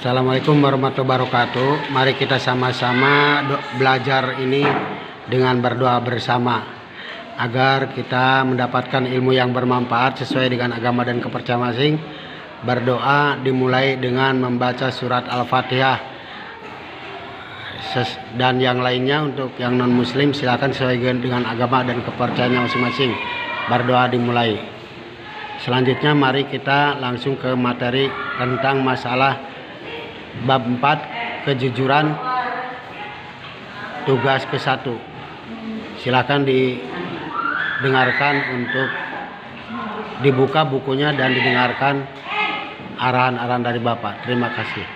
Assalamualaikum warahmatullahi wabarakatuh. Mari kita sama-sama belajar ini dengan berdoa bersama agar kita mendapatkan ilmu yang bermanfaat sesuai dengan agama dan kepercayaan masing. Berdoa dimulai dengan membaca surat Al-Fatihah dan yang lainnya. Untuk yang non muslim silakan sesuai dengan agama dan kepercayaannya masing-masing. Berdoa dimulai. Selanjutnya mari kita langsung ke materi tentang masalah bab 4, kejujuran, tugas ke-1. Silakan didengarkan untuk dibuka bukunya dan didengarkan arahan-arahan dari Bapak. Terima kasih.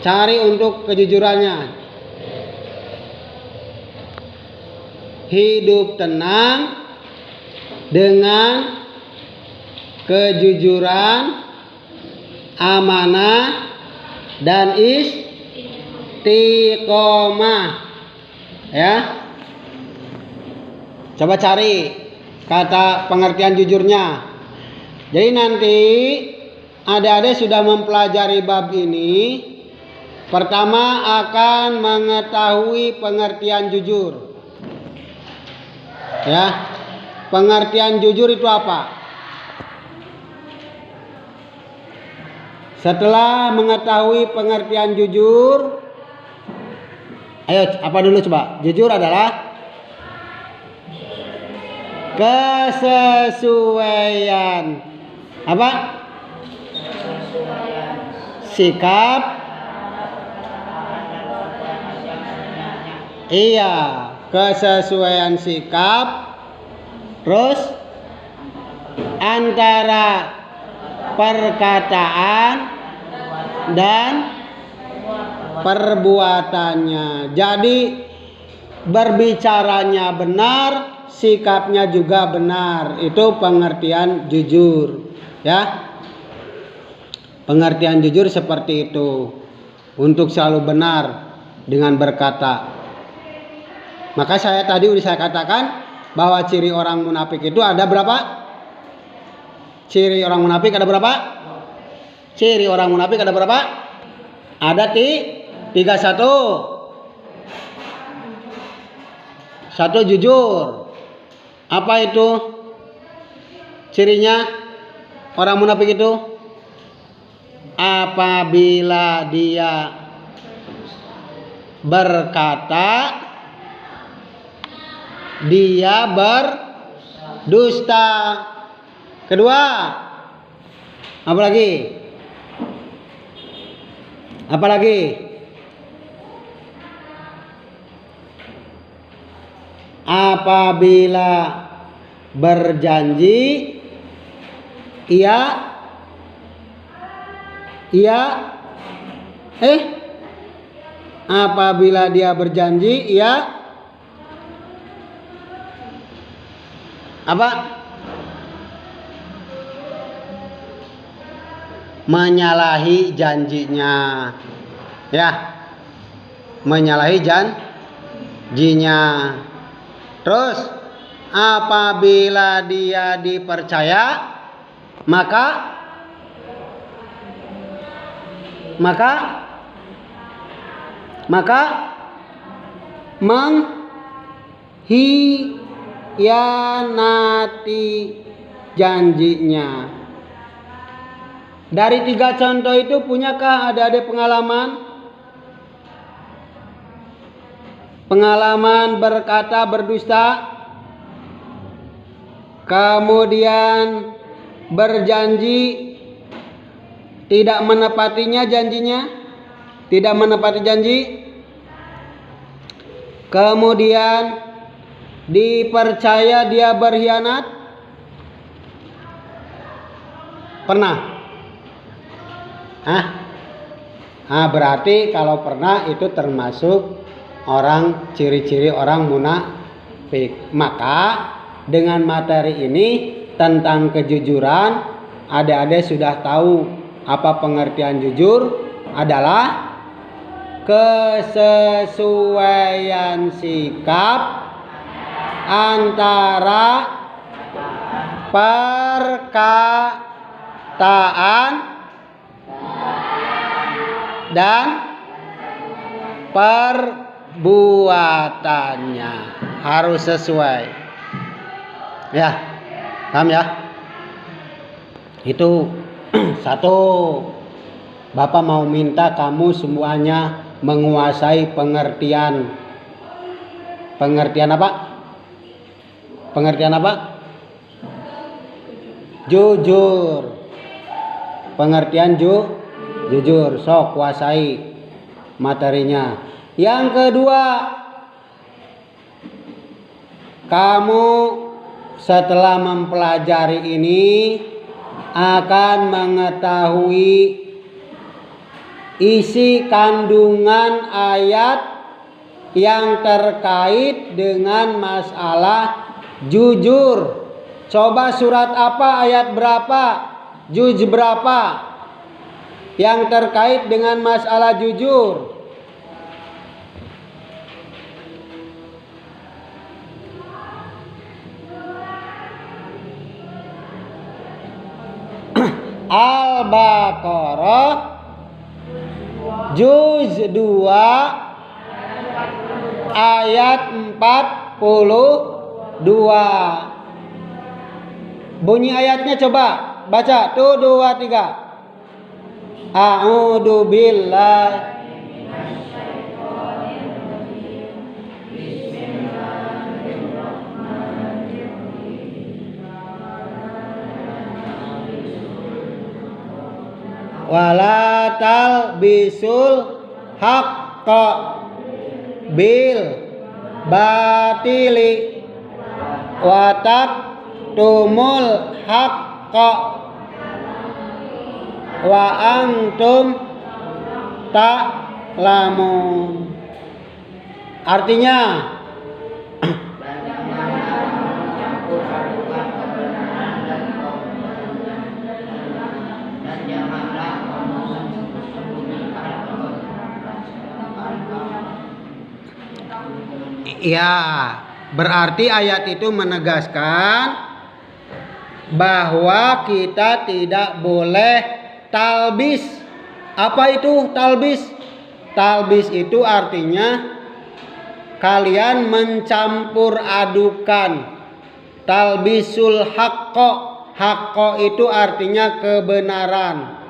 Cari untuk kejujurannya. Hidup tenang dengan kejujuran, amanah, dan istiqomah. Ya, coba cari kata pengertian jujurnya. Jadi nanti adik-adik sudah mempelajari bab ini, pertama akan mengetahui pengertian jujur. Ya, pengertian jujur itu apa? Setelah mengetahui pengertian jujur, ayo apa dulu coba? Jujur adalah kesesuaian apa? Sikap. Iya, kesesuaian sikap. Terus antara perkataan dan perbuatannya. Jadi berbicaranya benar, sikapnya juga benar. Itu pengertian jujur, ya. Pengertian jujur seperti itu. Untuk selalu benar dengan berkata. Maka saya tadi sudah saya katakan bahwa ciri orang munafik itu ada berapa? Ciri orang munafik ada berapa? Ciri orang munafik ada berapa? Ada 31. Satu, jujur. Apa itu cirinya orang munafik itu? Apabila dia berkata, dia berdusta. Kedua, apa lagi? Apa lagi? Apabila berjanji, apabila dia berjanji, apa? Menyalahi janjinya, ya, menyalahi janjinya. Terus apabila dia dipercaya, maka mengkhianati janjinya. Dari 3 contoh itu punyakah adik-adik pengalaman berkata berdusta, kemudian berjanji tidak menepatinya janjinya, tidak menepati janji, kemudian dipercaya dia berkhianat? Pernah? Berarti kalau pernah itu termasuk ciri-ciri orang munafik. Maka dengan materi ini tentang kejujuran, adik-adik sudah tahu apa pengertian jujur adalah kesesuaian sikap antara perkataan dan perbuatannya harus sesuai. Ya, paham ya? Itu satu. Bapak mau minta kamu semuanya menguasai pengertian apa? Pengertian apa? Jujur. Pengertian jujur. Sok kuasai materinya. Yang kedua, kamu setelah mempelajari ini akan mengetahui isi kandungan ayat yang terkait dengan masalah jujur. Coba surat apa, ayat berapa, juz berapa yang terkait dengan masalah jujur? Al-Baqarah juz 2 ayat 42. Bunyi ayatnya coba baca. Tuh 2 3. A'udzu billahi wala talbisul haqqa bil batili wa taktumul haqqa wa antum ta'lamun. Artinya ya, berarti ayat itu menegaskan bahwa kita tidak boleh talbis. Apa itu talbis? Talbis itu artinya kalian mencampur adukan. Talbisul haqqo. Haqqo itu artinya kebenaran.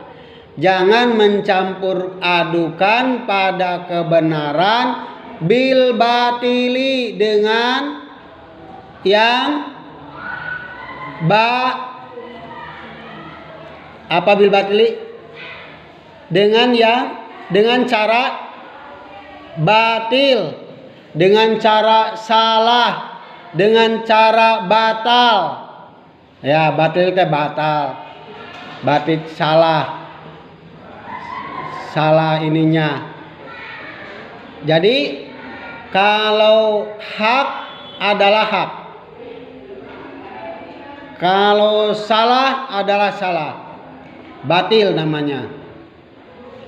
Jangan mencampur adukan pada kebenaran bil batili dengan yang apa bil batili? Dengan cara batil, dengan cara salah, dengan cara batal. Ya, batil itu batal. Batil salah ininya. Jadi kalau hak adalah hak, kalau salah adalah salah, batil namanya.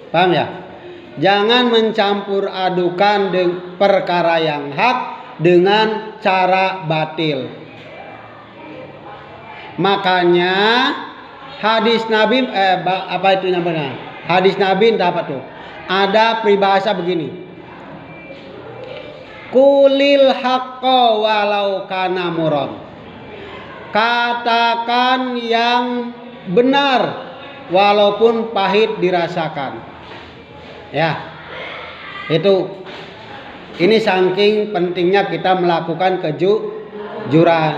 Paham ya? Jangan mencampur adukan perkara yang hak dengan cara batil. Makanya hadis Nabi apa itu namanya? Hadis Nabi entah apa tuh. Ada peribahasa begini. Kulil haqqo walau kana murad. Katakan yang benar walaupun pahit dirasakan. Ya. Itu ini saking pentingnya kita melakukan kejujuran.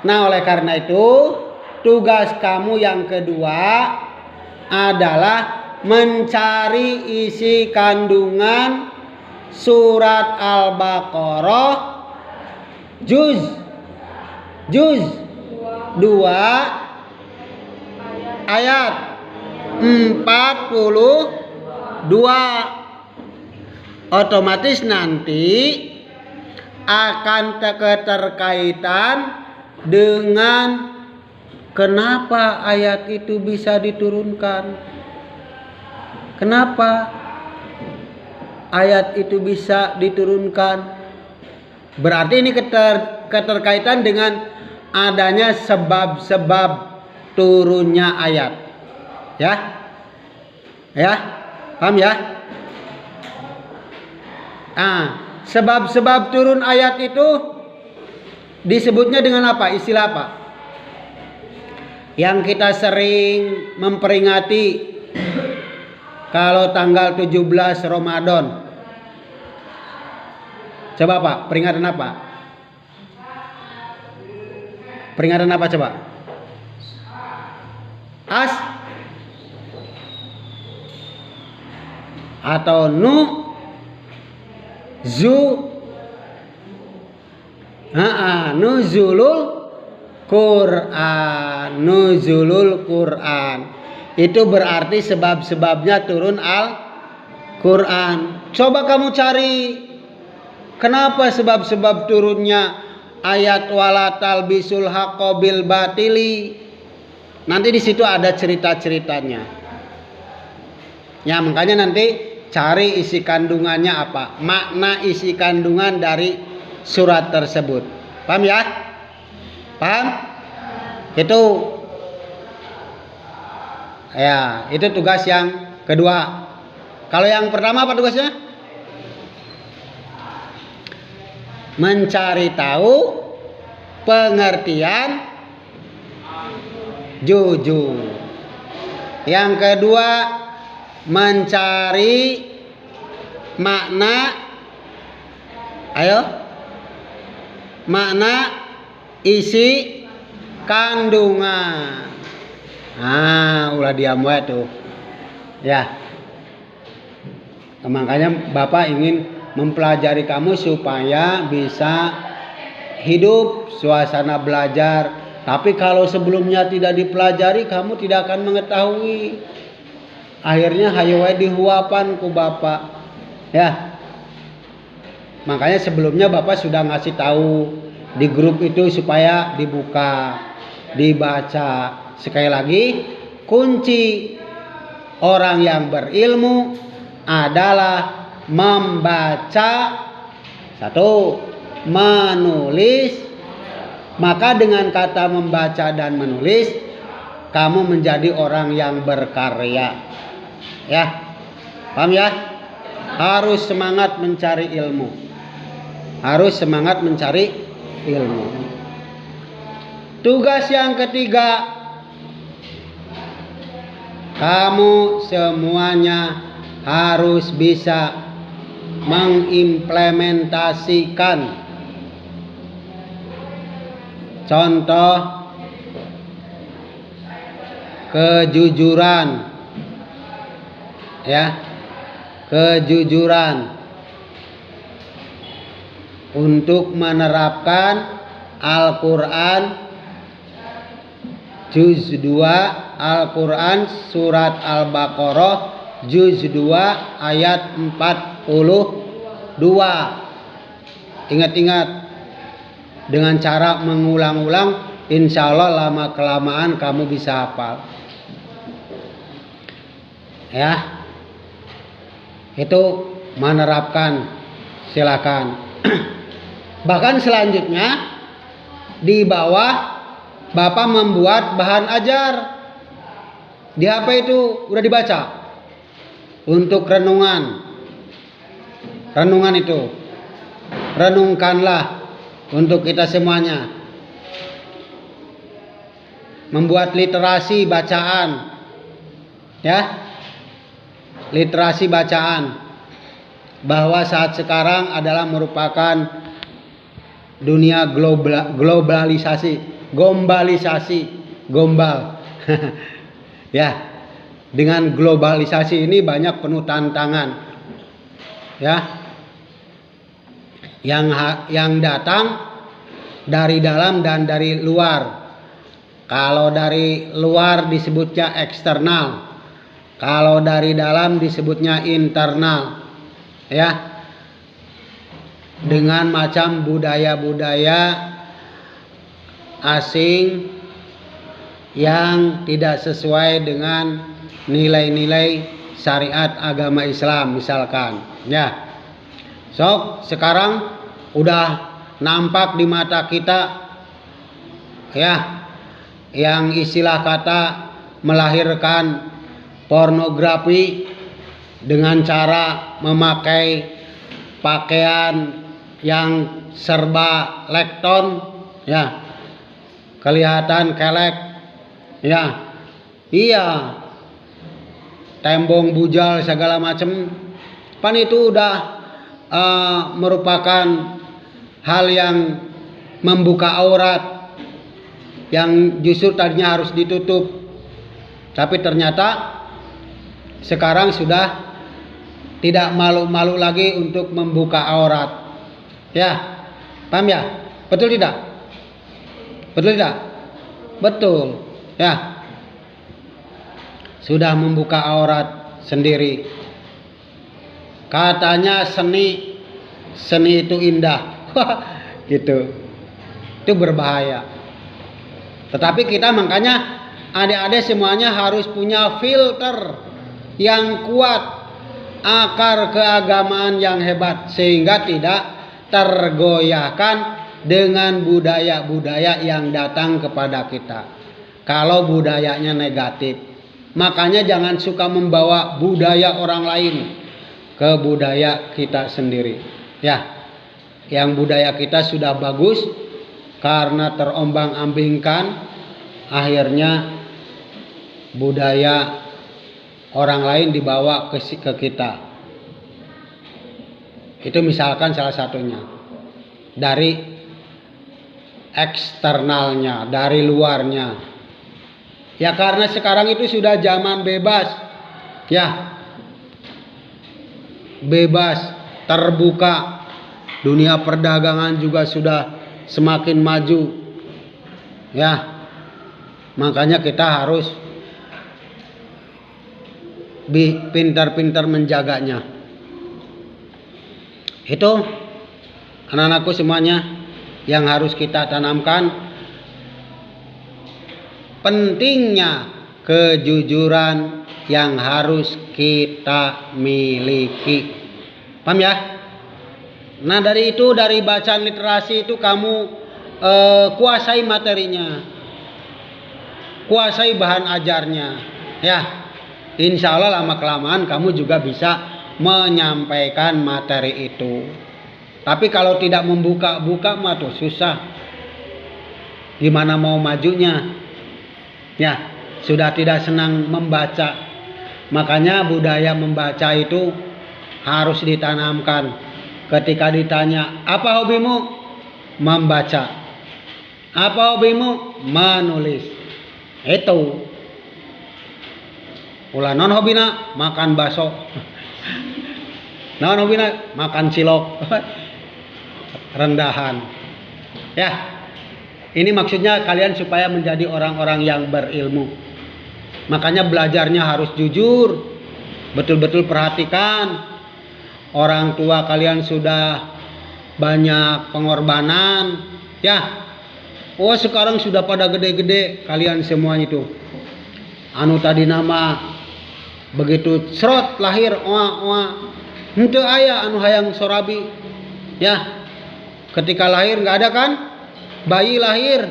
Nah, oleh karena itu tugas kamu yang kedua adalah mencari isi kandungan surat Al-Baqarah juz 2 ayat 42. Otomatis nanti akan keterkaitan dengan kenapa ayat itu bisa diturunkan, kenapa ayat itu bisa diturunkan. Berarti ini keterkaitan dengan adanya sebab-sebab turunnya ayat. Ya. Paham ya? Sebab-sebab turun ayat itu disebutnya dengan apa? Istilah apa? Yang kita sering memperingati kalau tanggal 17 Ramadan. Coba Pak, peringatan apa? Peringatan apa coba? Atau nuzulul Quran. Itu berarti sebab-sebabnya turun Al-Quran. Coba kamu cari kenapa sebab-sebab turunnya ayat wala talbisul haqqo bil batili. Nanti di situ ada cerita-ceritanya. Ya, makanya nanti cari isi kandungannya apa, makna isi kandungan dari surat tersebut. Paham ya? Paham? Itu ya, itu tugas yang kedua. Kalau yang pertama apa tugasnya? Mencari tahu pengertian jujur. Yang kedua, mencari makna isi kandungan. Ulah diam wae tuh. Ya. Makanya Bapak ingin mempelajari kamu supaya bisa hidup suasana belajar. Tapi kalau sebelumnya tidak dipelajari, kamu tidak akan mengetahui. Akhirnya hayo wae dihuapan ku Bapak. Ya. Makanya sebelumnya Bapak sudah ngasih tahu di grup itu supaya dibuka, dibaca. Sekali lagi, kunci orang yang berilmu adalah membaca, satu, menulis. Maka dengan kata membaca dan menulis, kamu menjadi orang yang berkarya. Ya, paham ya? Harus semangat mencari ilmu. Harus semangat mencari ilmu. Tugas yang ketiga, kamu semuanya harus bisa mengimplementasikan contoh kejujuran, ya, kejujuran untuk menerapkan Al-Quran juz 2, Al-Quran surat Al-Baqarah juz 2 ayat 42. Ingat-ingat, dengan cara mengulang-ulang, insya Allah lama kelamaan kamu bisa hafal. Ya, itu menerapkan, silakan. Bahkan selanjutnya di bawah Bapak membuat bahan ajar. Di HP itu udah dibaca untuk renungan. Renungan itu renungkanlah untuk kita semuanya. Membuat literasi bacaan. Ya. Literasi bacaan. Bahwa saat sekarang adalah merupakan dunia globalisasi, gombal. Ya. Dengan globalisasi ini banyak penuh tantangan. Ya. Yang datang dari dalam dan dari luar. Kalau dari luar disebutnya eksternal, kalau dari dalam disebutnya internal. Ya, dengan macam budaya-budaya asing yang tidak sesuai dengan nilai-nilai syariat agama Islam misalkan. Ya. Sekarang udah nampak di mata kita, ya, yang istilah kata melahirkan pornografi, dengan cara memakai pakaian yang serba lekton, ya, kelihatan kelek, ya, iya, tembong bujal segala macam, pan itu udah merupakan hal yang membuka aurat yang justru tadinya harus ditutup, tapi ternyata sekarang sudah tidak malu-malu lagi untuk membuka aurat. Ya, paham ya? Betul tidak? Betul tidak? Betul. Ya. Sudah membuka aurat sendiri. Katanya seni itu indah. Gitu. Itu berbahaya. Tetapi kita makanya adik-adik semuanya harus punya filter yang kuat, akar keagamaan yang hebat, sehingga tidak tergoyahkan dengan budaya-budaya yang datang kepada kita. Kalau budayanya negatif, makanya jangan suka membawa budaya orang lain ke budaya kita sendiri. Ya, yang budaya kita sudah bagus, karena terombang-ambingkan, akhirnya budaya orang lain dibawa ke kita. Itu misalkan salah satunya dari eksternalnya, dari luarnya. Ya karena sekarang itu sudah zaman bebas. Ya. Bebas, terbuka. Dunia perdagangan juga sudah semakin maju. Ya. Makanya kita harus pintar-pintar menjaganya. Itu anak-anakku semuanya yang harus kita tanamkan. Pentingnya kejujuran yang harus kita miliki. Paham ya? Nah dari itu, dari bacaan literasi itu kamu kuasai materinya, kuasai bahan ajarnya. Ya, insya Allah lama kelamaan kamu juga bisa menyampaikan materi itu. Tapi kalau tidak membuka-buka mah tuh susah. Gimana mau majunya? Ya, sudah tidak senang membaca. Makanya budaya membaca itu harus ditanamkan. Ketika ditanya, apa hobimu? Membaca. Apa hobimu? Menulis. Itu. Ulah non hobina makan bakso. Non hobina makan cilok. Rendahan. Ya. Ini maksudnya kalian supaya menjadi orang-orang yang berilmu. Makanya belajarnya harus jujur. Betul-betul perhatikan. Orang tua kalian sudah banyak pengorbanan. Ya. Oh sekarang sudah pada gede-gede kalian semua itu. Anu tadi nama begitu serot lahir henteu aya anu hayang sorabi. Ya. Ketika lahir enggak ada kan? Bayi lahir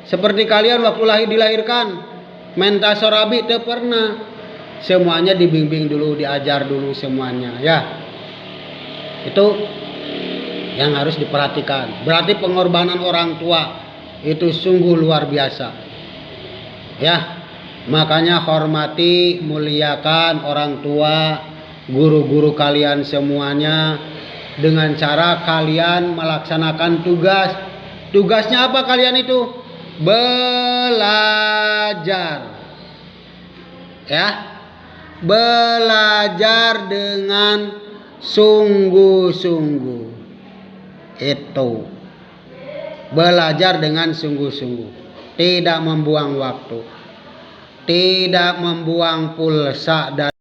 seperti kalian waktu lahir dilahirkan. Menta sorabi teu pernah. Semuanya dibimbing dulu, diajar dulu semuanya, ya. Itu yang harus diperhatikan. Berarti pengorbanan orang tua itu sungguh luar biasa. Ya. Makanya hormati, muliakan orang tua, guru-guru kalian semuanya dengan cara kalian melaksanakan tugas. Tugasnya apa kalian itu? Belajar. Ya. Belajar dengan sungguh-sungguh. Itu. Belajar dengan sungguh-sungguh. Tidak membuang waktu. Tidak membuang pulsa dan